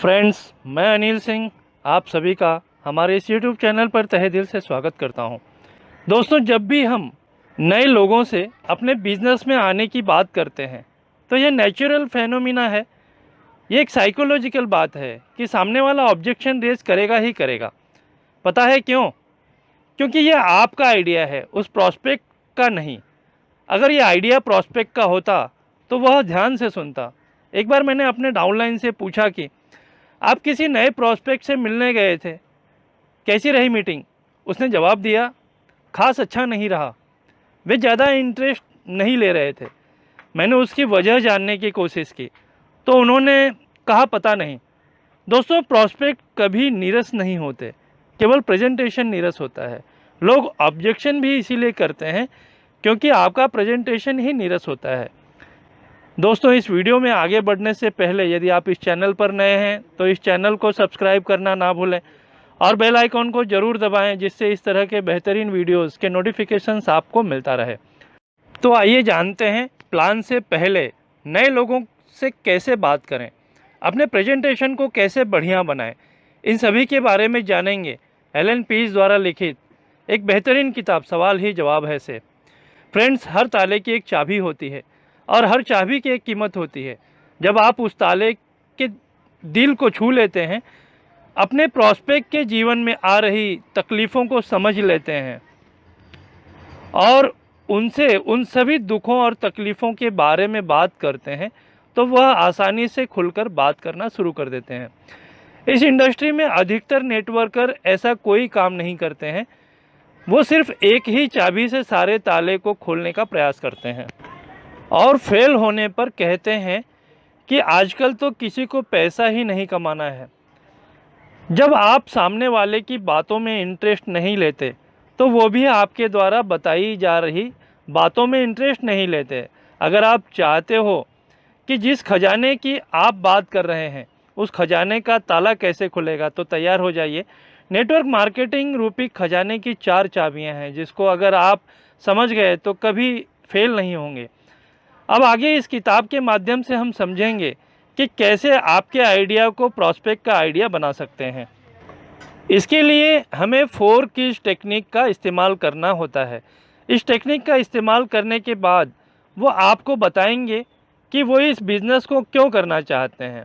Friends, मैं अनिल सिंह आप सभी का हमारे इस यूट्यूब चैनल पर तहे दिल से स्वागत करता हूं। दोस्तों, जब भी हम नए लोगों से अपने बिजनेस में आने की बात करते हैं तो ये नेचुरल फेनोमिना है। ये एक साइकोलॉजिकल बात है कि सामने वाला ऑब्जेक्शन रेज करेगा ही करेगा। पता है क्यों? क्योंकि ये आपका आइडिया है, उस प्रॉस्पेक्ट का नहीं। अगर ये आइडिया प्रॉस्पेक्ट का होता तो वह ध्यान से सुनता। एक बार मैंने अपने डाउनलाइन से पूछा कि आप किसी नए प्रॉस्पेक्ट से मिलने गए थे, कैसी रही मीटिंग? उसने जवाब दिया, खास अच्छा नहीं रहा। वे ज़्यादा इंटरेस्ट नहीं ले रहे थे। मैंने उसकी वजह जानने की कोशिश की तो उन्होंने कहा, पता नहीं। दोस्तों, प्रॉस्पेक्ट कभी नीरस नहीं होते, केवल प्रेजेंटेशन नीरस होता है। लोग ऑब्जेक्शन भी इसीलिए करते हैं क्योंकि आपका प्रेजेंटेशन ही नीरस होता है। दोस्तों, इस वीडियो में आगे बढ़ने से पहले यदि आप इस चैनल पर नए हैं तो इस चैनल को सब्सक्राइब करना ना भूलें और बेल आइकॉन को ज़रूर दबाएं, जिससे इस तरह के बेहतरीन वीडियोस के नोटिफिकेशंस आपको मिलता रहे। तो आइए जानते हैं प्लान से पहले नए लोगों से कैसे बात करें, अपने प्रेजेंटेशन को कैसे बढ़िया बनाएं। इन सभी के बारे में जानेंगे एलन पीज द्वारा लिखित एक बेहतरीन किताब सवाल ही जवाब है से। फ्रेंड्स, हर ताले की एक चाबी होती है और हर चाबी की एक कीमत होती है। जब आप उस ताले के दिल को छू लेते हैं, अपने प्रॉस्पेक्ट के जीवन में आ रही तकलीफ़ों को समझ लेते हैं और उनसे उन सभी दुखों और तकलीफ़ों के बारे में बात करते हैं, तो वह आसानी से खुलकर बात करना शुरू कर देते हैं। इस इंडस्ट्री में अधिकतर नेटवर्कर ऐसा कोई काम नहीं करते हैं। वो सिर्फ एक ही चाबी से सारे ताले को खोलने का प्रयास करते हैं और फेल होने पर कहते हैं कि आजकल तो किसी को पैसा ही नहीं कमाना है। जब आप सामने वाले की बातों में इंटरेस्ट नहीं लेते तो वो भी आपके द्वारा बताई जा रही बातों में इंटरेस्ट नहीं लेते। अगर आप चाहते हो कि जिस खजाने की आप बात कर रहे हैं उस खजाने का ताला कैसे खुलेगा, तो तैयार हो जाइए। नेटवर्क मार्केटिंग रूपी खजाने की 4 चाबियां हैं, जिसको अगर आप समझ गए तो कभी फेल नहीं होंगे। अब आगे इस किताब के माध्यम से हम समझेंगे कि कैसे आपके आइडिया को प्रॉस्पेक्ट का आइडिया बना सकते हैं। इसके लिए हमें 4 कीज टेक्निक का इस्तेमाल करना होता है। इस टेक्निक का इस्तेमाल करने के बाद वो आपको बताएंगे कि वो इस बिज़नेस को क्यों करना चाहते हैं।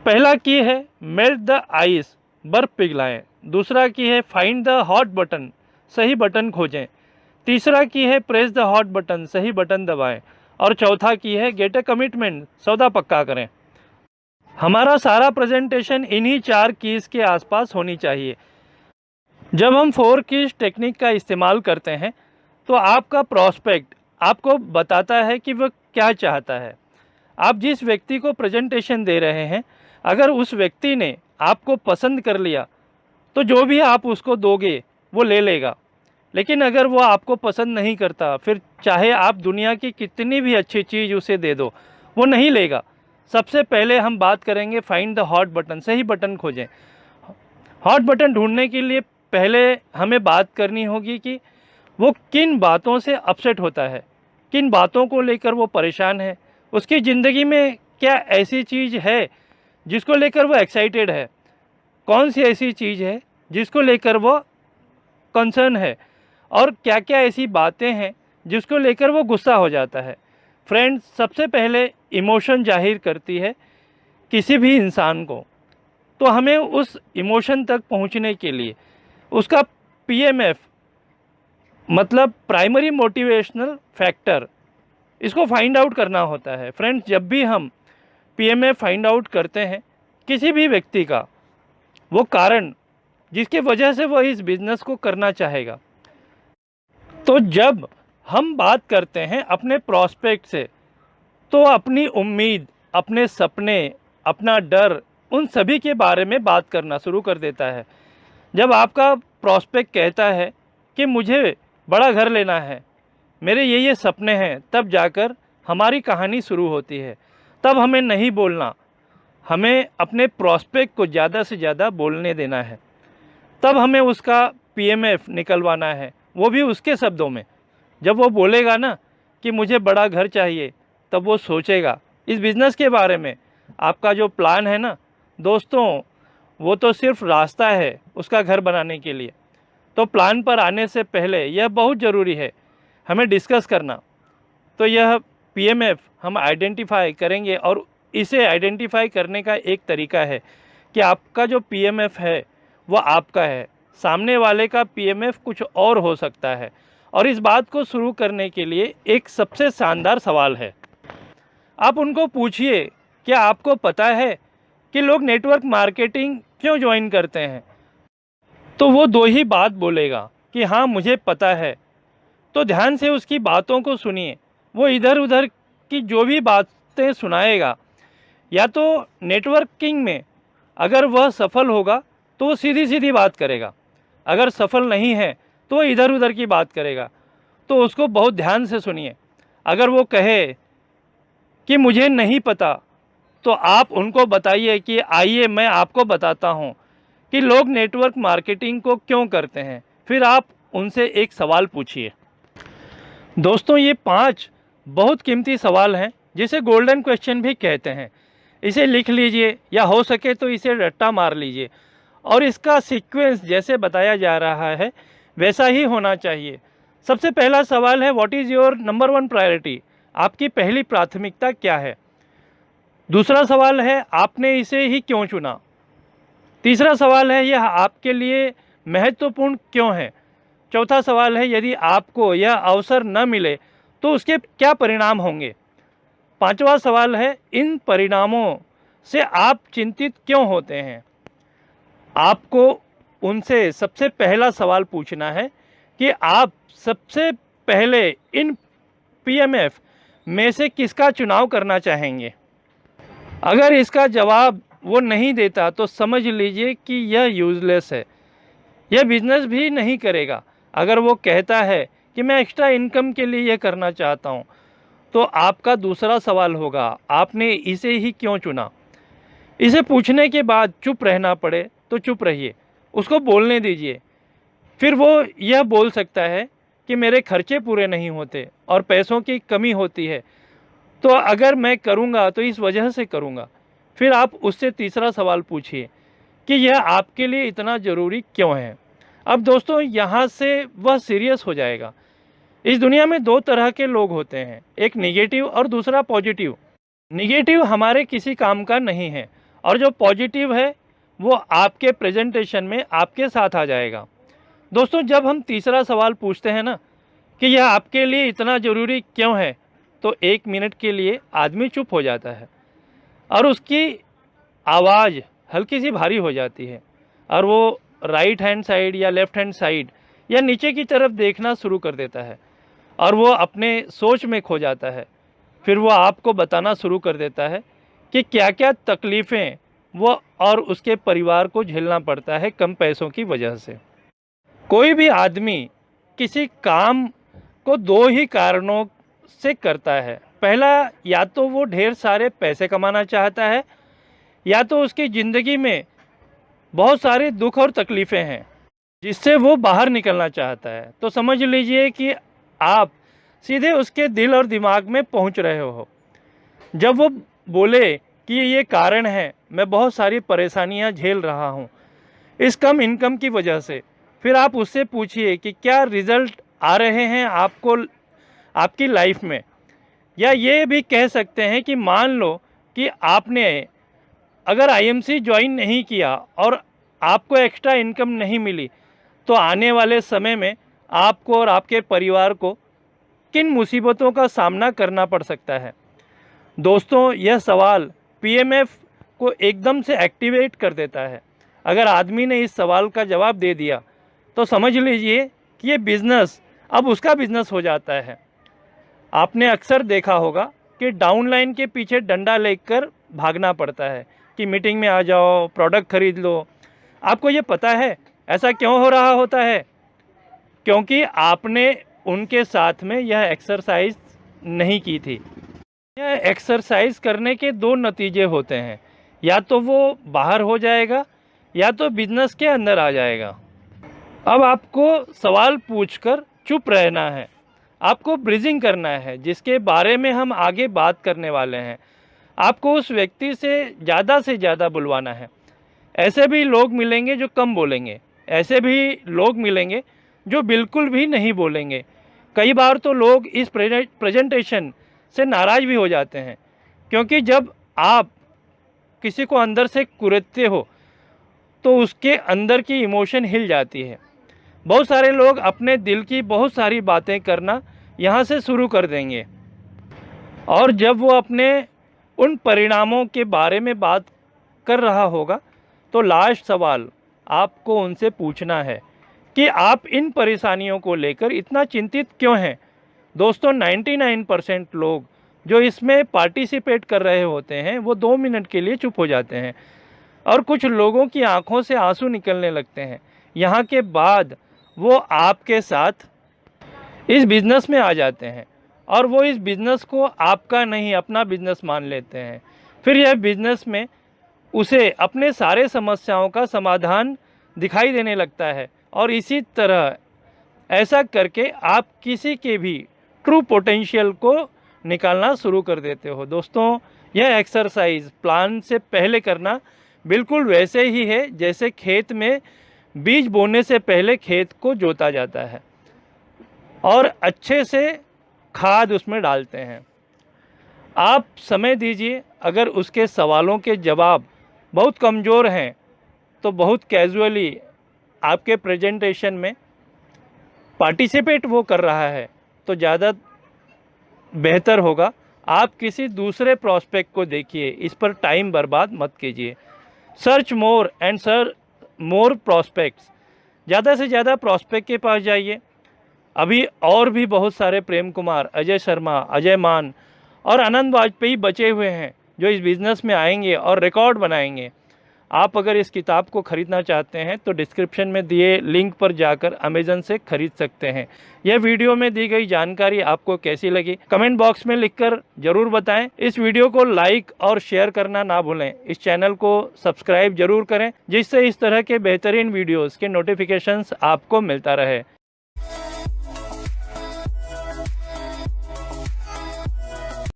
पहला की है मेल्ट द आइस, बर्फ़ पिघलाएं। दूसरा की है फाइंड द हॉट बटन, सही बटन खोजें। तीसरा की है प्रेस द हॉट बटन, सही बटन दबाएं। और चौथा की है गेट अ कमिटमेंट, सौदा पक्का करें। हमारा सारा प्रेजेंटेशन इन्हीं 4 कीज़ के आसपास होनी चाहिए। जब हम 4 कीज़ टेक्निक का इस्तेमाल करते हैं तो आपका प्रॉस्पेक्ट आपको बताता है कि वह क्या चाहता है। आप जिस व्यक्ति को प्रेजेंटेशन दे रहे हैं, अगर उस व्यक्ति ने आपको पसंद कर लिया तो जो भी आप उसको दोगे वो ले लेगा। लेकिन अगर वो आपको पसंद नहीं करता, फिर चाहे आप दुनिया की कितनी भी अच्छी चीज़ उसे दे दो, वो नहीं लेगा। सबसे पहले हम बात करेंगे फाइंड द हॉट बटन, सही बटन खोजें। हॉट बटन ढूंढने के लिए पहले हमें बात करनी होगी कि वो किन बातों से अपसेट होता है, किन बातों को लेकर वो परेशान है। उसकी ज़िंदगी में क्या ऐसी चीज़ है जिसको लेकर वो एक्साइटेड है, कौन सी ऐसी चीज़ है जिसको लेकर वो कंसर्न है, और क्या क्या ऐसी बातें हैं जिसको लेकर वो गुस्सा हो जाता है। फ्रेंड्स, सबसे पहले इमोशन जाहिर करती है किसी भी इंसान को, तो हमें उस इमोशन तक पहुंचने के लिए उसका पीएमएफ मतलब प्राइमरी मोटिवेशनल फैक्टर, इसको फाइंड आउट करना होता है। फ्रेंड्स, जब भी हम पीएमएफ फाइंड आउट करते हैं किसी भी व्यक्ति का, वो कारण जिसके वजह से वो इस बिज़नेस को करना चाहेगा, तो जब हम बात करते हैं अपने प्रॉस्पेक्ट से तो अपनी उम्मीद, अपने सपने, अपना डर, उन सभी के बारे में बात करना शुरू कर देता है। जब आपका प्रॉस्पेक्ट कहता है कि मुझे बड़ा घर लेना है, मेरे ये सपने हैं, तब जाकर हमारी कहानी शुरू होती है। तब हमें नहीं बोलना, हमें अपने प्रॉस्पेक्ट को ज़्यादा से ज़्यादा बोलने देना है। तब हमें उसका पीएमएफ निकलवाना है, वो भी उसके शब्दों में। जब वो बोलेगा ना कि मुझे बड़ा घर चाहिए, तब वो सोचेगा इस बिज़नेस के बारे में, आपका जो प्लान है ना दोस्तों, वो तो सिर्फ रास्ता है उसका घर बनाने के लिए। तो प्लान पर आने से पहले यह बहुत ज़रूरी है हमें डिस्कस करना। तो यह पीएमएफ हम आइडेंटिफाई करेंगे, और इसे आइडेंटिफाई करने का एक तरीका है कि आपका जो पीएमएफ है वो आपका है, सामने वाले का पीएमएफ कुछ और हो सकता है। और इस बात को शुरू करने के लिए एक सबसे शानदार सवाल है। आप उनको पूछिए, क्या आपको पता है कि लोग नेटवर्क मार्केटिंग क्यों ज्वाइन करते हैं? तो वो दो ही बात बोलेगा कि हाँ मुझे पता है। तो ध्यान से उसकी बातों को सुनिए। वो इधर उधर की जो भी बातें सुनाएगा, या तो नेटवर्किंग में अगर वह सफल होगा तो वो सीधी सीधी बात करेगा, अगर सफल नहीं है तो वो इधर उधर की बात करेगा। तो उसको बहुत ध्यान से सुनिए। अगर वो कहे कि मुझे नहीं पता, तो आप उनको बताइए कि आइए मैं आपको बताता हूँ कि लोग नेटवर्क मार्केटिंग को क्यों करते हैं। फिर आप उनसे एक सवाल पूछिए। दोस्तों, ये 5 बहुत कीमती सवाल हैं जिसे गोल्डन क्वेश्चन भी कहते हैं। इसे लिख लीजिए, या हो सके तो इसे रट्टा मार लीजिए, और इसका सीक्वेंस जैसे बताया जा रहा है वैसा ही होना चाहिए। सबसे पहला सवाल है, what is your number 1 priority? आपकी पहली प्राथमिकता क्या है? दूसरा सवाल है, आपने इसे ही क्यों चुना? तीसरा सवाल है, यह आपके लिए महत्वपूर्ण क्यों है? चौथा सवाल है, यदि आपको यह अवसर न मिले तो उसके क्या परिणाम होंगे? पांचवा सवाल है, इन परिणामों से आप चिंतित क्यों होते हैं? आपको उनसे सबसे पहला सवाल पूछना है कि आप सबसे पहले इन पीएमएफ में से किसका चुनाव करना चाहेंगे। अगर इसका जवाब वो नहीं देता तो समझ लीजिए कि यह यूज़लेस है, यह बिजनेस भी नहीं करेगा। अगर वो कहता है कि मैं एक्स्ट्रा इनकम के लिए यह करना चाहता हूँ, तो आपका दूसरा सवाल होगा, आपने इसे ही क्यों चुना? इसे पूछने के बाद चुप रहना पड़े तो चुप रहिए, उसको बोलने दीजिए। फिर वो यह बोल सकता है कि मेरे खर्चे पूरे नहीं होते और पैसों की कमी होती है, तो अगर मैं करूँगा तो इस वजह से करूँगा। फिर आप उससे तीसरा सवाल पूछिए कि यह आपके लिए इतना ज़रूरी क्यों है। अब दोस्तों, यहाँ से वह सीरियस हो जाएगा। इस दुनिया में 2 तरह के लोग होते हैं, एक निगेटिव और दूसरा पॉजिटिव। निगेटिव हमारे किसी काम का नहीं है, और जो पॉजिटिव है वो आपके प्रेजेंटेशन में आपके साथ आ जाएगा। दोस्तों, जब हम तीसरा सवाल पूछते हैं ना कि यह आपके लिए इतना ज़रूरी क्यों है, तो 1 मिनट के लिए आदमी चुप हो जाता है और उसकी आवाज़ हल्की सी भारी हो जाती है, और वो राइट हैंड साइड या लेफ़्ट हैंड साइड या नीचे की तरफ देखना शुरू कर देता है, और वो अपने सोच में खो जाता है। फिर वो आपको बताना शुरू कर देता है कि क्या क्या तकलीफ़ें वो और उसके परिवार को झेलना पड़ता है कम पैसों की वजह से। कोई भी आदमी किसी काम को 2 ही कारणों से करता है। पहला, या तो वो ढेर सारे पैसे कमाना चाहता है, या तो उसकी ज़िंदगी में बहुत सारे दुख और तकलीफ़ें हैं जिससे वो बाहर निकलना चाहता है। तो समझ लीजिए कि आप सीधे उसके दिल और दिमाग में पहुंच रहे हो। जब वो बोले कि ये कारण है, मैं बहुत सारी परेशानियां झेल रहा हूं इस कम इनकम की वजह से, फिर आप उससे पूछिए कि क्या रिज़ल्ट आ रहे हैं आपको आपकी लाइफ में। या ये भी कह सकते हैं कि मान लो कि आपने अगर आईएमसी ज्वाइन नहीं किया और आपको एक्स्ट्रा इनकम नहीं मिली, तो आने वाले समय में आपको और आपके परिवार को किन मुसीबतों का सामना करना पड़ सकता है। दोस्तों, यह सवाल पीएमएफ को एकदम से एक्टिवेट कर देता है। अगर आदमी ने इस सवाल का जवाब दे दिया तो समझ लीजिए कि ये बिज़नेस अब उसका बिज़नेस हो जाता है। आपने अक्सर देखा होगा कि डाउनलाइन के पीछे डंडा लेकर भागना पड़ता है कि मीटिंग में आ जाओ, प्रोडक्ट खरीद लो। आपको ये पता है ऐसा क्यों हो रहा होता है? क्योंकि आपने उनके साथ में यह एक्सरसाइज नहीं की थी। यह एक्सरसाइज करने के 2 नतीजे होते हैं, या तो वो बाहर हो जाएगा या तो बिजनेस के अंदर आ जाएगा। अब आपको सवाल पूछकर चुप रहना है, आपको ब्रीजिंग करना है, जिसके बारे में हम आगे बात करने वाले हैं। आपको उस व्यक्ति से ज़्यादा बुलवाना है। ऐसे भी लोग मिलेंगे जो कम बोलेंगे, ऐसे भी लोग मिलेंगे जो बिल्कुल भी नहीं बोलेंगे। कई बार तो लोग इस प्रेजेंटेशन से नाराज़ भी हो जाते हैं, क्योंकि जब आप किसी को अंदर से कुरेदते हो तो उसके अंदर की इमोशन हिल जाती है। बहुत सारे लोग अपने दिल की बहुत सारी बातें करना यहाँ से शुरू कर देंगे, और जब वो अपने उन परिणामों के बारे में बात कर रहा होगा तो लास्ट सवाल आपको उनसे पूछना है कि आप इन परेशानियों को लेकर इतना चिंतित क्यों हैं। दोस्तों 99% लोग जो इसमें पार्टिसिपेट कर रहे होते हैं वो 2 मिनट के लिए चुप हो जाते हैं, और कुछ लोगों की आंखों से आंसू निकलने लगते हैं। यहाँ के बाद वो आपके साथ इस बिज़नेस में आ जाते हैं, और वो इस बिज़नेस को आपका नहीं अपना बिज़नेस मान लेते हैं। फिर यह बिज़नेस में उसे अपने सारे समस्याओं का समाधान दिखाई देने लगता है, और इसी तरह ऐसा करके आप किसी के भी ट्रू पोटेंशियल को निकालना शुरू कर देते हो। दोस्तों यह एक्सरसाइज प्लान से पहले करना बिल्कुल वैसे ही है जैसे खेत में बीज बोने से पहले खेत को जोता जाता है और अच्छे से खाद उसमें डालते हैं। आप समय दीजिए, अगर उसके सवालों के जवाब बहुत कमज़ोर हैं तो बहुत कैजुअली आपके प्रेजेंटेशन में पार्टिसिपेट वो कर रहा है तो ज़्यादा बेहतर होगा। आप किसी दूसरे प्रॉस्पेक्ट को देखिए, इस पर टाइम बर्बाद मत कीजिए। Search more and search more prospects, ज़्यादा से ज़्यादा प्रॉस्पेक्ट के पास जाइए। अभी और भी बहुत सारे प्रेम कुमार, अजय शर्मा, अजय मान और आनंद वाजपेयी बचे हुए हैं जो इस बिज़नेस में आएंगे और रिकॉर्ड बनाएंगे। आप अगर इस किताब को ख़रीदना चाहते हैं तो डिस्क्रिप्शन में दिए लिंक पर जाकर अमेज़न से ख़रीद सकते हैं। यह वीडियो में दी गई जानकारी आपको कैसी लगी कमेंट बॉक्स में लिखकर ज़रूर बताएं। इस वीडियो को लाइक और शेयर करना ना भूलें। इस चैनल को सब्सक्राइब ज़रूर करें जिससे इस तरह के बेहतरीन वीडियोज़ के नोटिफिकेशंस आपको मिलता रहे।